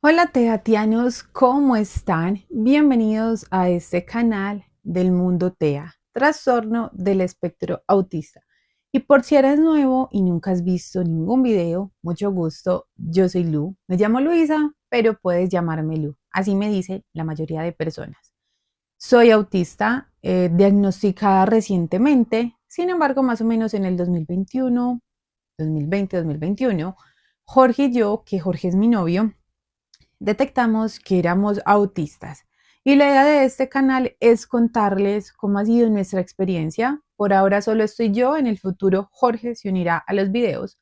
Hola teatianos, ¿cómo están? Bienvenidos a este canal del Mundo TEA, trastorno del espectro autista. Y por si eres nuevo y nunca has visto ningún video, mucho gusto, yo soy Lu. Me llamo Luisa, pero puedes llamarme Lu. Así me dice la mayoría de personas. Soy autista, diagnosticada recientemente, sin embargo, más o menos en el 2021, 2020, 2021, Jorge y yo, que Jorge es mi novio, detectamos que éramos autistas. Y la idea de este canal es contarles cómo ha sido nuestra experiencia. Por ahora solo estoy yo, en el futuro Jorge se unirá a los videos.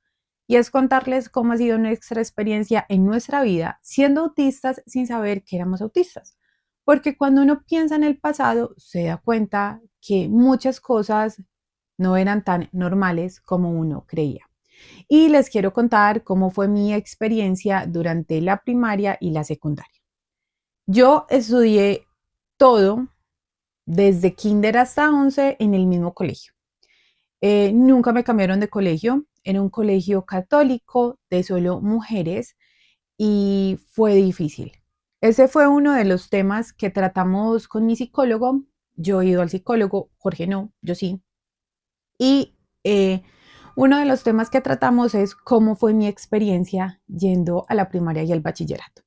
Y es contarles cómo ha sido nuestra experiencia en nuestra vida siendo autistas sin saber que éramos autistas. Porque cuando uno piensa en el pasado, se da cuenta que muchas cosas no eran tan normales como uno creía. Y les quiero contar cómo fue mi experiencia durante la primaria y la secundaria. Yo estudié todo desde kinder hasta 11 en el mismo colegio. Nunca me cambiaron de colegio, era un colegio católico de solo mujeres y fue difícil. Ese fue uno de los temas que tratamos con mi psicólogo. Yo he ido al psicólogo, Jorge no, yo sí. Y uno de los temas que tratamos es cómo fue mi experiencia yendo a la primaria y al bachillerato.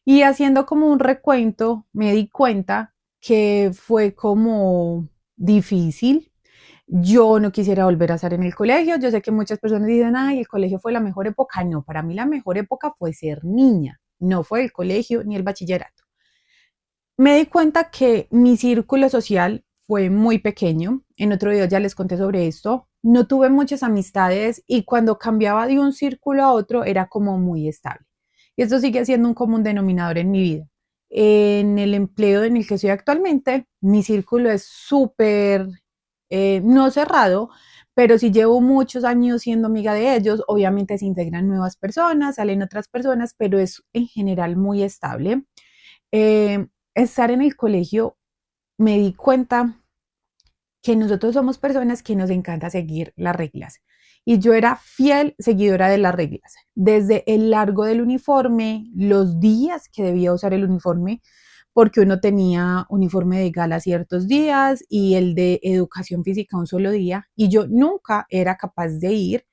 Y haciendo como un recuento, me di cuenta que fue como difícil. Yo no quisiera volver a estar en el colegio. Yo sé que muchas personas dicen, ay, el colegio fue la mejor época. No, para mí la mejor época fue ser niña. No fue el colegio ni el bachillerato. Me di cuenta que mi círculo social fue muy pequeño. En otro video ya les conté sobre esto. No tuve muchas amistades y cuando cambiaba de un círculo a otro era como muy estable. Y esto sigue siendo un común denominador en mi vida. En el empleo en el que estoy actualmente, mi círculo es súper, no cerrado, pero si llevo muchos años siendo amiga de ellos, obviamente se integran nuevas personas, salen otras personas, pero es en general muy estable. Estar en el colegio me di cuenta que nosotros somos personas que nos encanta seguir las reglas. Y yo era fiel seguidora de las reglas. Desde el largo del uniforme, los días que debía usar el uniforme, porque uno tenía uniforme de gala ciertos días y el de educación física un solo día. Y yo nunca era capaz de ir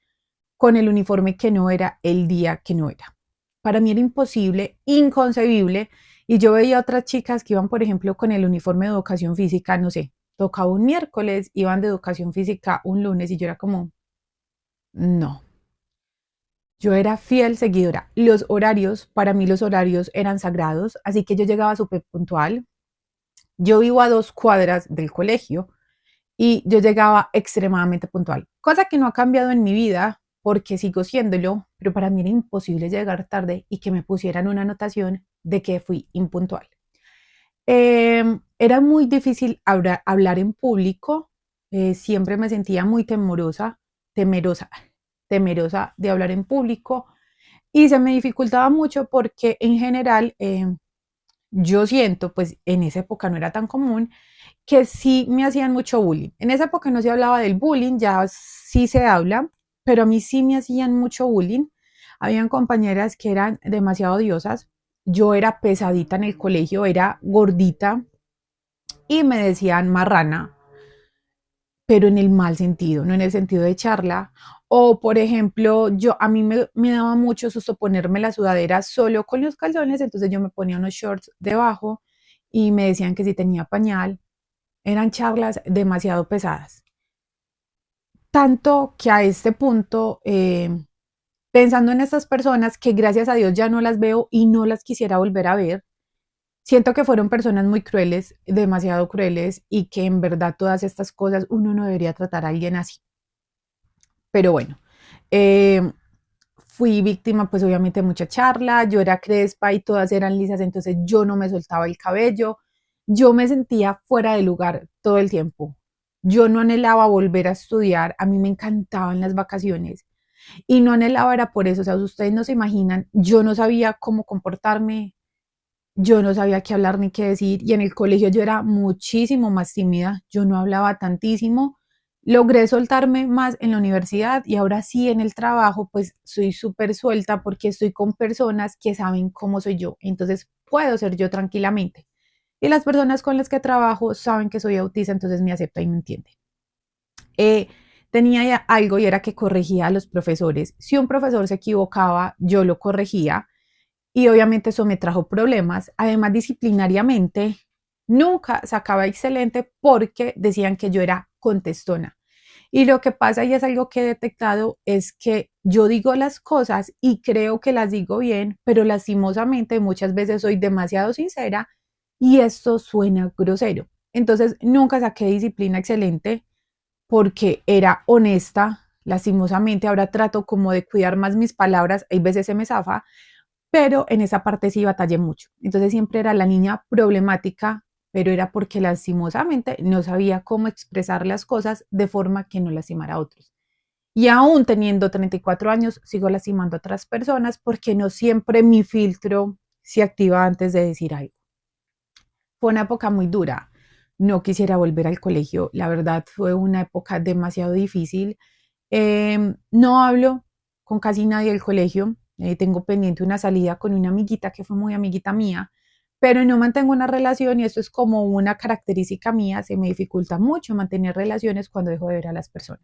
con el uniforme que no era el día que no era. Para mí era imposible, inconcebible. Y yo veía otras chicas que iban, por ejemplo, con el uniforme de educación física, no sé, tocaba un miércoles, iban de educación física un lunes y yo era como, no. Yo era fiel seguidora. Los horarios, para mí los horarios eran sagrados, así que yo llegaba súper puntual. Yo vivo a 2 cuadras del colegio y yo llegaba extremadamente puntual, cosa que no ha cambiado en mi vida porque sigo siéndolo, pero para mí era imposible llegar tarde y que me pusieran una anotación de que fui impuntual. Era muy difícil hablar en público, siempre me sentía muy temerosa, temerosa de hablar en público y se me dificultaba mucho porque en general yo siento, pues en esa época no era tan común, que sí me hacían mucho bullying. En esa época no se hablaba del bullying, ya sí se habla, pero a mí sí me hacían mucho bullying. Habían compañeras que eran demasiado odiosas. Yo era pesadita en el colegio, era gordita y me decían marrana, pero en el mal sentido, no en el sentido de charla. O, por ejemplo, a mí me daba mucho susto ponerme la sudadera solo con los calzones, entonces yo me ponía unos shorts debajo y me decían que si tenía pañal. Eran charlas demasiado pesadas. Tanto que a este punto, pensando en estas personas que gracias a Dios ya no las veo y no las quisiera volver a ver, siento que fueron personas muy crueles, demasiado crueles y que en verdad todas estas cosas uno no debería tratar a alguien así. Pero bueno, eh, fui víctima pues obviamente de mucha charla, yo era crespa y todas eran lisas, entonces yo no me soltaba el cabello, yo me sentía fuera de lugar todo el tiempo. Yo no anhelaba volver a estudiar, a mí me encantaban las vacaciones y no anhelaba era por eso, o sea, ustedes no se imaginan, yo no sabía cómo comportarme, yo no sabía qué hablar ni qué decir y en el colegio yo era muchísimo más tímida, yo no hablaba tantísimo Logré soltarme más en la universidad y ahora sí en el trabajo, pues soy súper suelta porque estoy con personas que saben cómo soy yo, entonces puedo ser yo tranquilamente. Y las personas con las que trabajo saben que soy autista, entonces me aceptan y me entienden. Eh, Tenía ya algo y era que corregía a los profesores. Si un profesor se equivocaba, yo lo corregía y obviamente eso me trajo problemas. Además, disciplinariamente, nunca sacaba excelente porque decían que yo era contestona. Y lo que pasa, y es algo que he detectado, es que yo digo las cosas y creo que las digo bien, pero lastimosamente muchas veces soy demasiado sincera y esto suena grosero. Entonces, nunca saqué disciplina excelente porque era honesta. Lastimosamente, ahora trato como de cuidar más mis palabras, hay veces se me zafa, pero en esa parte sí batallé mucho. Entonces siempre era la niña problemática, pero era porque lastimosamente no sabía cómo expresar las cosas de forma que no lastimara a otros. Y aún teniendo 34 años, sigo lastimando a otras personas porque no siempre mi filtro se activa antes de decir algo. Fue una época muy dura. No quisiera volver al colegio. La verdad fue una época demasiado difícil. No hablo con casi nadie del colegio. Tengo pendiente una salida con una amiguita que fue muy amiguita mía, pero no mantengo una relación y esto es como una característica mía. Se me dificulta mucho mantener relaciones cuando dejo de ver a las personas.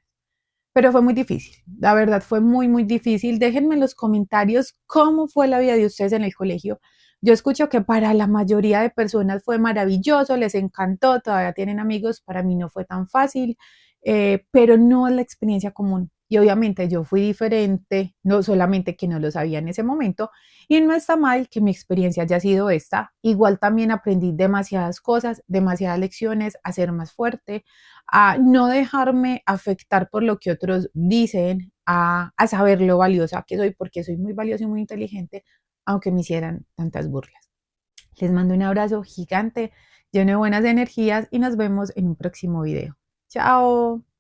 Pero fue muy difícil, la verdad fue muy, muy difícil. Déjenme en los comentarios cómo fue la vida de ustedes en el colegio. Yo escucho que para la mayoría de personas fue maravilloso, les encantó, todavía tienen amigos, para mí no fue tan fácil, pero no es la experiencia común. Y obviamente yo fui diferente, no solamente que no lo sabía en ese momento, y no está mal que mi experiencia haya sido esta. Igual también aprendí demasiadas cosas, demasiadas lecciones, a ser más fuerte, a no dejarme afectar por lo que otros dicen, a saber lo valiosa que soy, porque soy muy valiosa y muy inteligente, aunque me hicieran tantas burlas. Les mando un abrazo gigante, lleno de buenas energías y nos vemos en un próximo video. Chao.